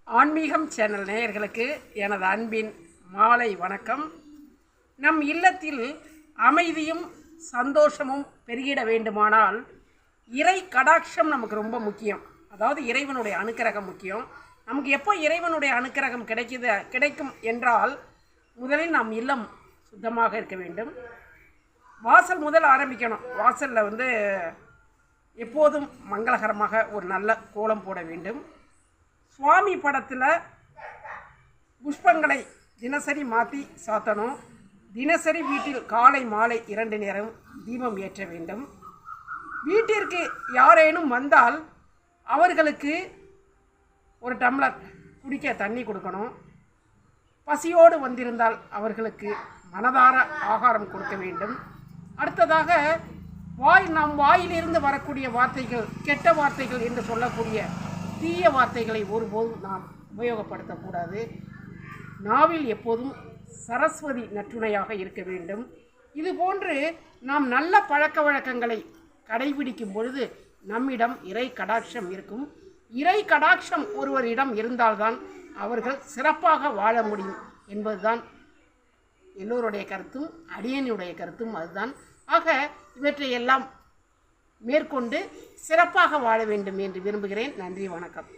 ஆன்மீகம் சேனல் நேயர்களுக்கு எனது அன்பின் மாலை வணக்கம். நம் இல்லத்தில் அமைதியும் சந்தோஷமும் பெருகிட வேண்டுமானால் இறை கடாட்சம் நமக்கு ரொம்ப முக்கியம். அதாவது இறைவனுடைய அனுக்கிரகம் முக்கியம். நமக்கு எப்போ இறைவனுடைய அனுக்கிரகம் கிடைக்கும் என்றால் முதலில் நாம் இல்லம் சுத்தமாக இருக்க வேண்டும். வாசல் முதல் ஆரம்பிக்கணும். வாசலில் எப்போதும் மங்களகரமாக ஒரு நல்ல கோலம் போட வேண்டும். சுவாமி படத்தில் புஷ்பங்களை தினசரி மாற்றி சாத்தணும். தினசரி வீட்டில் காலை மாலை 2 நேரம் தீபம் ஏற்ற வேண்டும். வீட்டிற்கு யாரேனும் வந்தால் அவர்களுக்கு ஒரு டம்ளர் குடிக்க தண்ணி கொடுக்கணும். பசியோடு வந்திருந்தால் அவர்களுக்கு மனதார ஆகாரம் கொடுக்க வேண்டும். அடுத்ததாக நம் வாயிலிருந்து வரக்கூடிய வார்த்தைகள் கெட்ட வார்த்தைகள் என்று சொல்லக்கூடிய தீய வார்த்தைகளை ஒருபோதும் நாம் உபயோகப்படுத்தக்கூடாது. நாவில் எப்போதும் சரஸ்வதி நற்றுணையாக இருக்க வேண்டும். இதுபோன்று நாம் நல்ல பழக்க வழக்கங்களை கடைபிடிக்கும் பொழுது நம்மிடம் இறை கடாட்சம் இருக்கும். இறை கடாட்சம் ஒருவரிடம் இருந்தால்தான் அவர்கள் சிறப்பாக வாழ முடியும் என்பதுதான் எல்லோருடைய கருத்தும், அடியனுடைய கருத்தும் அதுதான். ஆக இவற்றையெல்லாம் மேற்கொண்டு சிறப்பாக வாழ வேண்டும் என்று விரும்புகிறேன். நன்றி, வணக்கம்.